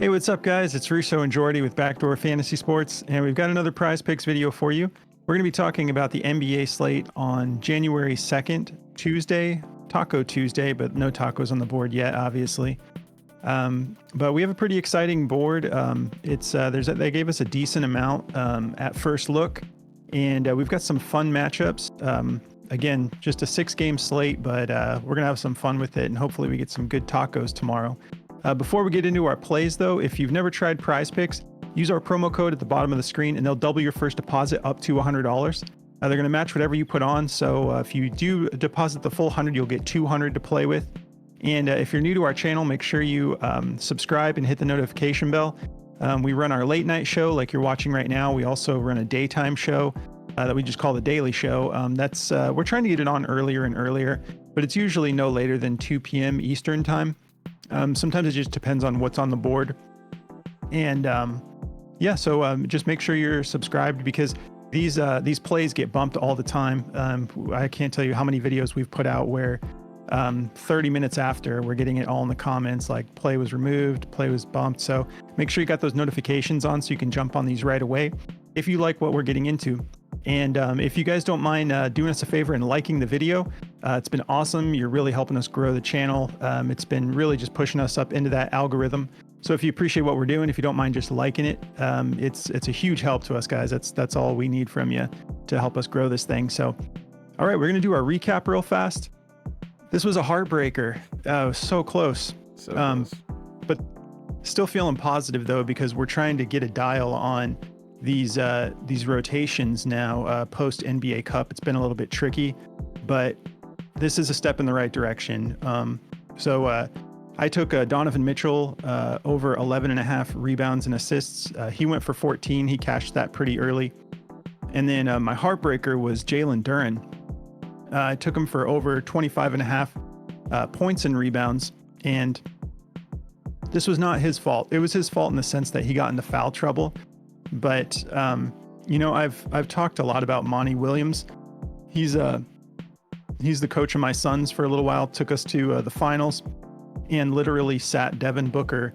Hey, what's up, guys? It's Russo and Jordy with Backdoor Fantasy Sports, and we've got another Prize Picks video for you. We're going to be talking about the NBA slate on January 2nd, Tuesday, Taco Tuesday, but no tacos on the board yet, obviously. But we have a pretty exciting board. They gave us a decent amount at first look, and we've got some fun matchups. Again, just a 6-game slate, but we're going to have some fun with it, and hopefully we get some good tacos tomorrow. Before we get into our plays, though, if you've never tried Prize Picks, use our promo code at the bottom of the screen, and they'll double your first deposit up to $100. They're going to match whatever you put on, so if you do deposit the full 100, you'll get 200 to play with. And if you're new to our channel, make sure you subscribe and hit the notification bell. We run our late night show like you're watching right now. We also run a daytime show that we just call the Daily Show. We're trying to get it on earlier and earlier, but it's usually no later than 2 p.m. Eastern time. Sometimes it just depends on what's on the board. And so just make sure you're subscribed, because these plays get bumped all the time. I can't tell you how many videos we've put out where 30 minutes after we're getting it all in the comments, like play was removed, play was bumped. So make sure you got those notifications on so you can jump on these right away if you like what we're getting into. And if you guys don't mind doing us a favor and liking the video, it's been awesome. You're really helping us grow the channel. It's been really just pushing us up into that algorithm. So if you appreciate what we're doing, if you don't mind just liking it, it's a huge help to us, guys. That's all we need from you to help us grow this thing. So, all right, we're going to do our recap real fast. This was a heartbreaker. So close. But still feeling positive, though, because we're trying to get a dial on these rotations now post NBA Cup. It's been a little bit tricky, but this is a step in the right direction. I took Donovan Mitchell over 11.5 rebounds and assists. He went for 14. He cashed that pretty early. And then my heartbreaker was Jalen Duren. I took him for over 25.5 points and rebounds. And this was not his fault. It was his fault in the sense that he got into foul trouble. But, I've talked a lot about Monty Williams. He's the coach of my sons for a little while, took us to the finals, and literally sat Devin Booker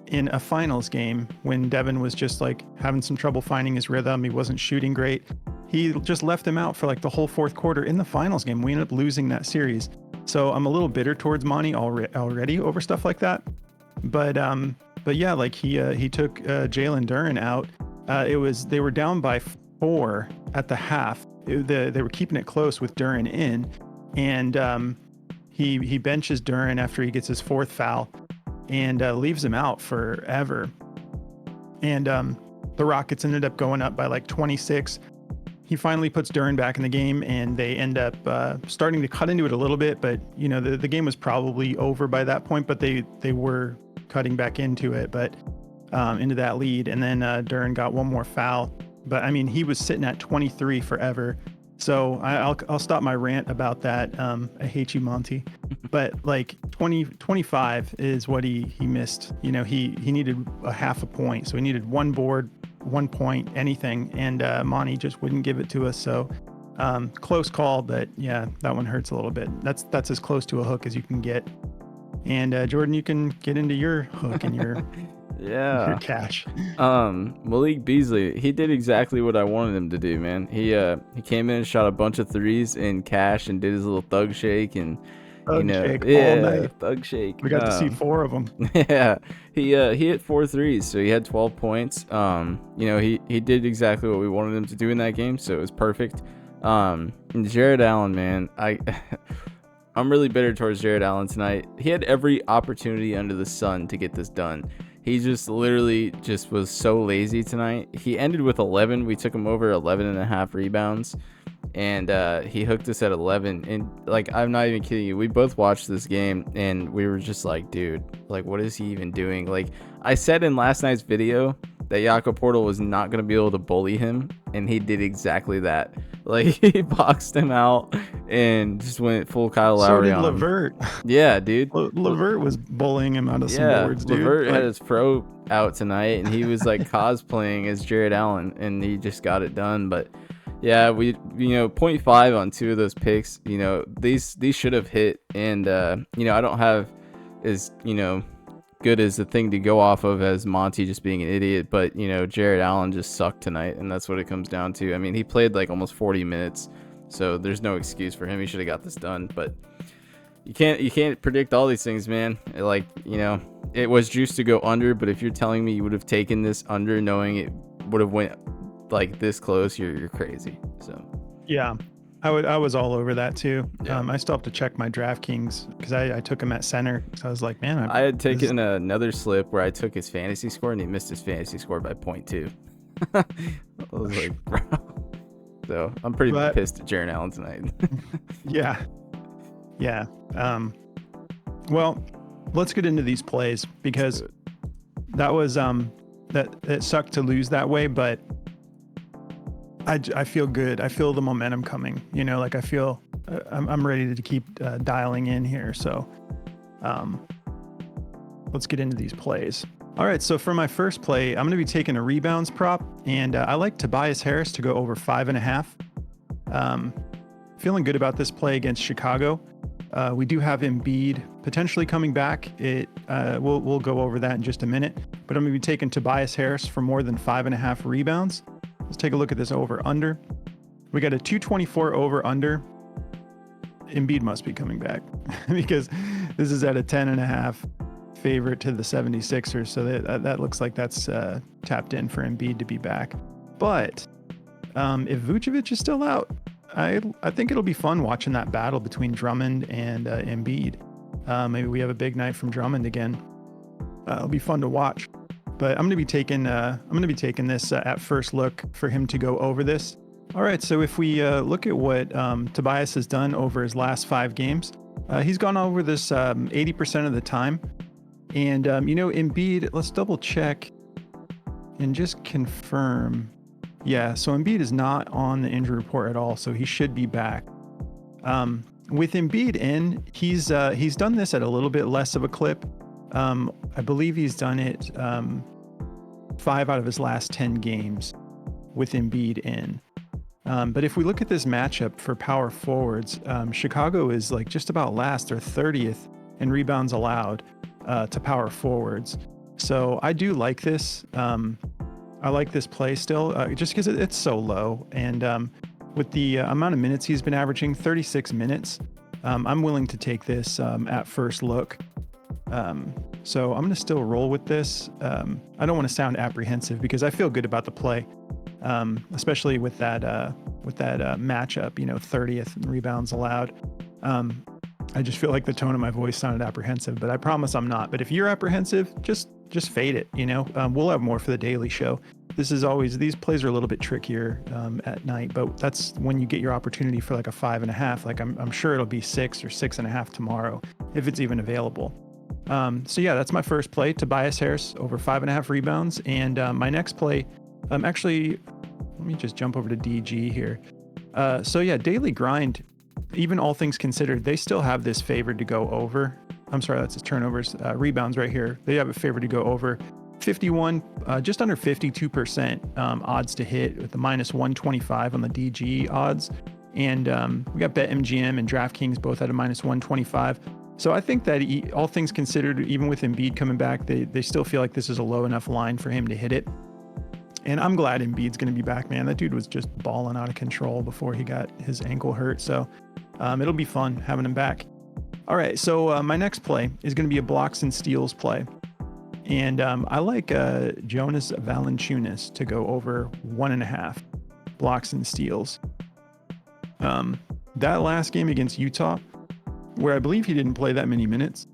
in a finals game when Devin was just like having some trouble finding his rhythm. He wasn't shooting great. He just left him out for like the whole fourth quarter in the finals game. We ended up losing that series. So I'm a little bitter towards Monty already over stuff like that. But yeah, like he took Jalen Duren out. They were down by 4 at the half. They were keeping it close with Duren in, and he benches Duren after he gets his 4th foul, and leaves him out forever. And the Rockets ended up going up by like 26. He finally puts Duren back in the game, and they end up starting to cut into it a little bit. But the game was probably over by that point. But they were cutting back into it, but into that lead. And then Duren got one more foul. But I mean, he was sitting at 23 forever. So I'll stop my rant about that. I hate you, Monty. But like 25 is what he missed. He needed a half a point. So he needed 1 board, 1 point, anything. And Monty just wouldn't give it to us. So close call, but yeah, that one hurts a little bit. That's as close to a hook as you can get. And Jordan, you can get into your hook and your your cash. Malik Beasley, he did exactly what I wanted him to do, man. He came in and shot a bunch of threes in cash and did his little thug shake and shake all night. Thug shake. We got to see 4 of them. Yeah, he hit 4 threes, so he had 12 points. He did exactly what we wanted him to do in that game, so it was perfect. And Jared Allen, man, I'm really bitter towards Jared Allen tonight. He had every opportunity under the sun to get this done. He just literally just was so lazy tonight. He ended with 11. We took him over 11.5 rebounds, and he hooked us at 11. And like, I'm not even kidding you. We both watched this game, and we were just like, dude, like, what is he even doing? Like, I said in last night's video that Jakob Poeltl was not going to be able to bully him, and he did exactly that. Like, he boxed him out and just went full Kyle Lowry on him. So did LeVert. Yeah, dude. LeVert was bullying him out of some boards, dude. LeVert had his pro out tonight, and he was like cosplaying as Jared Allen, and he just got it done. But yeah, we 0.5 on 2 of those picks. These should have hit, and I don't have as good as a thing to go off of as Monty just being an idiot, but Jared Allen just sucked tonight, and that's what it comes down to. I mean, he played like almost 40 minutes, so there's no excuse for him. He should have got this done, but you can't predict all these things, man. It was juiced to go under, but if you're telling me you would have taken this under knowing it would have went like this close, you're crazy. So Yeah, I was all over that too. Yeah. I still have to check my DraftKings because I took him at center. So I was like, man, I had taken another slip where I took his fantasy score and he missed his fantasy score by 0.2. I was like, bro. So I'm pretty pissed at Jared Allen tonight. Yeah. Well, let's get into these plays because that was that it sucked to lose that way, but I feel good. I feel the momentum coming. I feel I'm ready to keep dialing in here. So let's get into these plays. All right, so for my first play, I'm going to be taking a rebounds prop, and I like Tobias Harris to go over 5.5. Feeling good about this play against Chicago. We do have Embiid potentially coming back. We'll go over that in just a minute, but I'm going to be taking Tobias Harris for more than 5.5 rebounds. Let's take a look at this over under. We got a 224 over under. Embiid must be coming back because this is at a 10.5 favorite to the 76ers. So that looks like that's tapped in for Embiid to be back. But if Vucevic is still out, I think it'll be fun watching that battle between Drummond and Embiid. Maybe we have a big night from Drummond again. It'll be fun to watch. But I'm going to be taking this at first look for him to go over this. All right, so if we look at what Tobias has done over his last 5 games, he's gone over this 80% of the time. And Embiid, let's double check and just confirm. Yeah, so Embiid is not on the injury report at all, so he should be back. With Embiid in, he's done this at a little bit less of a clip. I believe he's done it 5 out of his last 10 games with Embiid in. But if we look at this matchup for power forwards, Chicago is like just about last or 30th in rebounds allowed to power forwards. So I do like this. I like this play still, just because it's so low. And with the amount of minutes he's been averaging, 36 minutes, I'm willing to take this at first look. So I'm going to still roll with this. I don't want to sound apprehensive because I feel good about the play, especially with that matchup, 30th in rebounds allowed. I just feel like the tone of my voice sounded apprehensive, but I promise I'm not. But if you're apprehensive, just fade it. We'll have more for the daily show. These plays are a little bit trickier at night, but that's when you get your opportunity for like a 5.5. Like I'm sure it'll be 6 or 6.5 tomorrow if it's even available. So yeah, that's my first play, Tobias Harris over 5.5 rebounds. And my next play, actually, let me just jump over to DG here. So yeah, daily grind, even all things considered, they still have this favored to go over. I'm sorry, that's his turnovers, rebounds right here. They have it favored to go over 51, just under 52% odds to hit with the minus 125 on the DG odds. And we got BetMGM and DraftKings both at a minus 125. So I think that all things considered, even with Embiid coming back, they still feel like this is a low enough line for him to hit it. And I'm glad Embiid's going to be back, man. That dude was just balling out of control before he got his ankle hurt. So it'll be fun having him back. All right, so my next play is going to be a blocks and steals play. And I like Jonas Valanciunas to go over 1.5 blocks and steals. That last game against Utah, where I believe he didn't play that many minutes,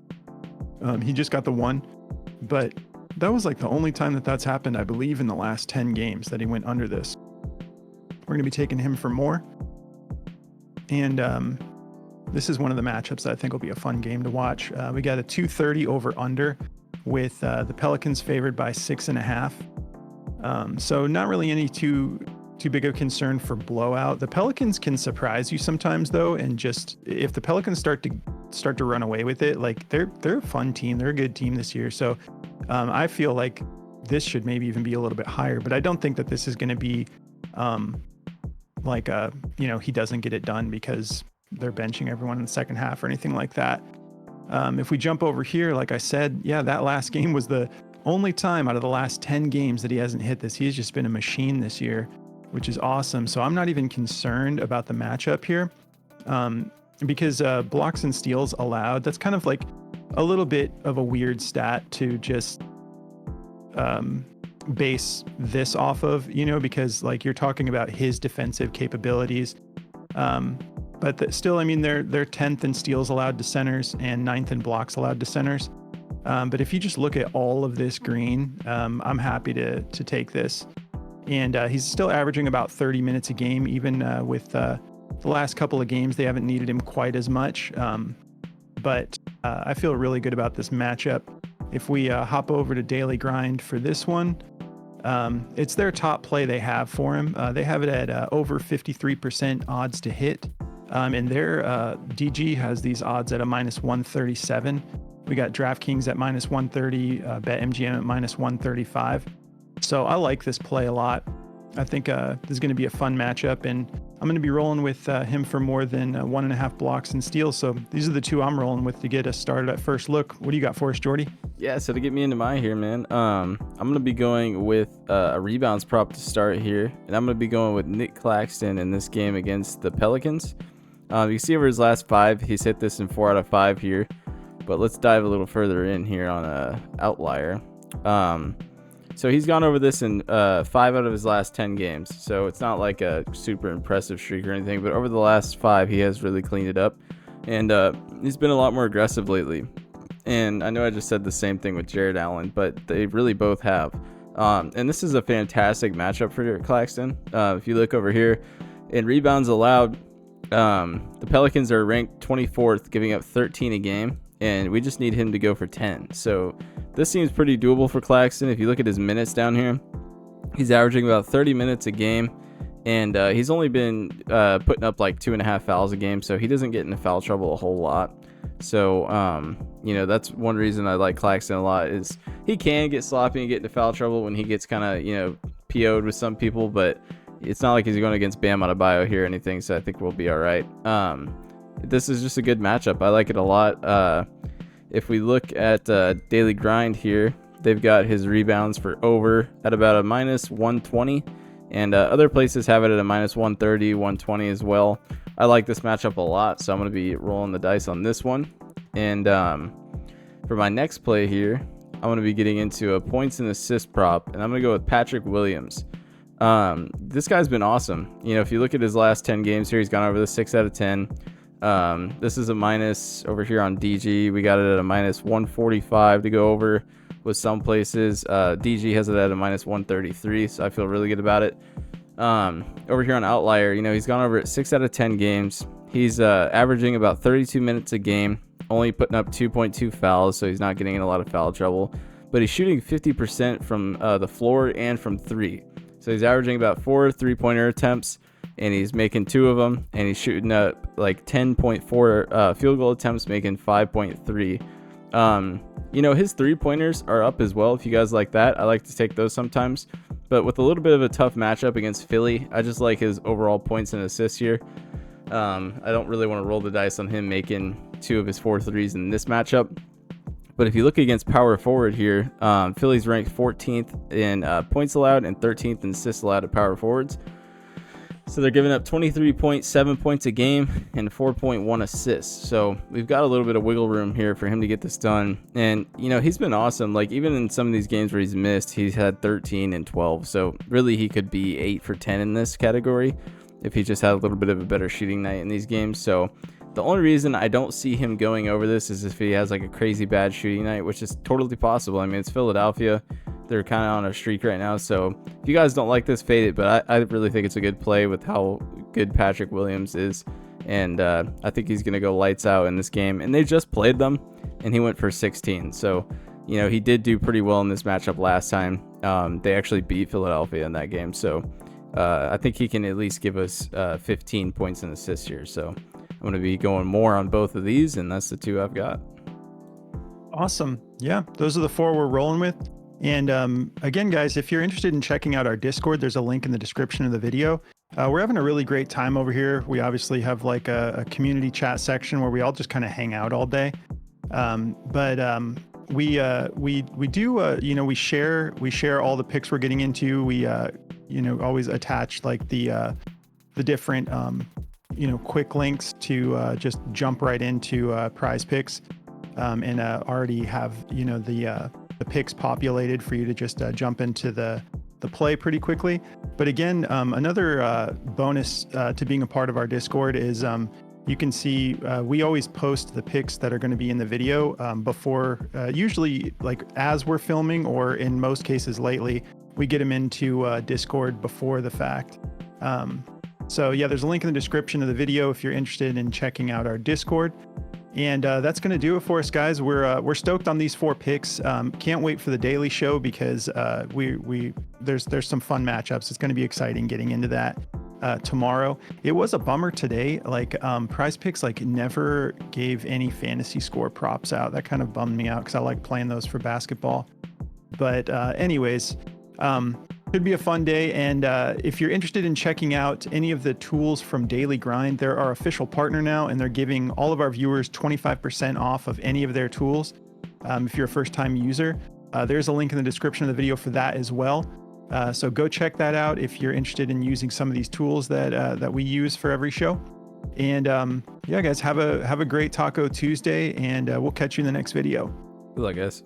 he just got the 1. But that was like the only time that's happened, I believe, in the last 10 games that he went under this. We're going to be taking him for more. And this is one of the matchups that I think will be a fun game to watch. We got a 230 over under with the Pelicans favored by 6.5. So not really any too big of a concern for blowout. The Pelicans can surprise you sometimes though, and just if the Pelicans start to run away with it, like they're a fun team, they're a good team this year. So I feel like this should maybe even be a little bit higher, but I don't think that this is going to be he doesn't get it done because they're benching everyone in the second half or anything like that. If we jump over here, like I said, yeah, that last game was the only time out of the last 10 games that he hasn't hit this. He's just been a machine this year, which is awesome. So I'm not even concerned about the matchup here, because blocks and steals allowed, that's kind of like a little bit of a weird stat to just base this off of, because like you're talking about his defensive capabilities. But still, I mean, they're 10th in steals allowed to centers and 9th in blocks allowed to centers. But if you just look at all of this green, I'm happy to take this. And he's still averaging about 30 minutes a game, even with the last couple of games, they haven't needed him quite as much. But I feel really good about this matchup. If we hop over to Daily Grind for this one, it's their top play they have for him. They have it at over 53% odds to hit. And their DG has these odds at a -137. We got DraftKings at -130, BetMGM at -135. So I like this play a lot. I think this is going to be a fun matchup, and I'm going to be rolling with him for more than 1.5 blocks and steals. So these are the two I'm rolling with to get us started at first look. What do you got for us, Jordy? Yeah, so to get me into my here, man, I'm going to be going with a rebounds prop to start here, and I'm going to be going with Nick Claxton in this game against the Pelicans. You can see over his last 5, he's hit this in 4 out of 5 here, but let's dive a little further in here on a outlier. So he's gone over this in 5 out of his last 10 games, so it's not like a super impressive streak or anything, but over the last 5, he has really cleaned it up, and he's been a lot more aggressive lately. And I know I just said the same thing with Jared Allen, but they really both have. And this is a fantastic matchup for Claxton. If you look over here, in rebounds allowed, the Pelicans are ranked 24th, giving up 13 a game, and we just need him to go for 10. So this seems pretty doable for Claxton. If you look at his minutes down here, he's averaging about 30 minutes a game, and he's only been putting up like 2.5 fouls a game, so he doesn't get into foul trouble a whole lot. So, that's one reason I like Claxton a lot, is he can get sloppy and get into foul trouble when he gets kind of, PO'd with some people, but it's not like he's going against Bam Adebayo here or anything, so I think we'll be all right. This is just a good matchup. I like it a lot. If we look at Daily Grind here, they've got his rebounds for over at about a -120, and other places have it at a -130, 120 as well. I like this matchup a lot, so I'm going to be rolling the dice on this one. And for my next play here, I'm going to be getting into a points and assist prop, and I'm going to go with Patrick Williams. This guy's been awesome. If you look at his last 10 games here, he's gone over the 6 out of 10. This is a minus over here on DG. We got it at a -145 to go over with some places. DG has it at a -133, so I feel really good about it. Over here on Outlier, he's gone over it 6 out of 10 games. He's averaging about 32 minutes a game, only putting up 2.2 fouls, so he's not getting in a lot of foul trouble. But he's shooting 50% from the floor and from 3. So he's averaging about 4 3-pointer attempts, and he's making 2 of them, and he's shooting up like 10.4 field goal attempts, making 5.3. His 3-pointers are up as well. If you guys like that, I like to take those sometimes. But with a little bit of a tough matchup against Philly, I just like his overall points and assists here. I don't really want to roll the dice on him making 2 of his 4 threes in this matchup. But if you look against power forward here, Philly's ranked 14th in points allowed and 13th in assists allowed at power forwards. So they're giving up 23.7 points a game and 4.1 assists. So we've got a little bit of wiggle room here for him to get this done. And, he's been awesome. Like, even in some of these games where he's missed, he's had 13 and 12. So really he could be 8 for 10 in this category if he just had a little bit of a better shooting night in these games. So the only reason I don't see him going over this is if he has like a crazy bad shooting night, which is totally possible. I mean, it's Philadelphia. They're kind of on a streak right now. So if you guys don't like this, fade it. But I really think it's a good play with how good Patrick Williams is. And I think he's going to go lights out in this game. And they just played them, and he went for 16. So, he did do pretty well in this matchup last time. They actually beat Philadelphia in that game. So I think he can at least give us 15 points and assists here. So I'm going to be going more on both of these, and that's the 2 I've got. Awesome. Yeah, those are the 4 we're rolling with. And again, guys, if you're interested in checking out our Discord, there's a link in the description of the video. We're having a really great time over here. We obviously have like a community chat section where we all just kind of hang out all day. We do we share all the picks we're getting into. We always attach like the different quick links to just jump right into Prize Picks, and already have the picks populated for you to just jump into the play pretty quickly. But again, another bonus to being a part of our Discord is you can see we always post the picks that are going to be in the video before, usually like as we're filming, or in most cases lately, we get them into Discord before the fact. So yeah, there's a link in the description of the video if you're interested in checking out our Discord. And that's going to do it for us, guys. We're stoked on these 4 picks. Can't wait for the daily show because there's some fun matchups. It's going to be exciting getting into that tomorrow. It was a bummer today. Like Prize Picks like never gave any fantasy score props out. That kind of bummed me out because I like playing those for basketball. But anyways, could be a fun day. And if you're interested in checking out any of the tools from Daily Grind, they're our official partner now, and they're giving all of our viewers 25% off of any of their tools. If you're a first-time user, there's a link in the description of the video for that as well. So go check that out if you're interested in using some of these tools that we use for every show. And yeah, guys, have a great Taco Tuesday, and we'll catch you in the next video. Good luck, guys.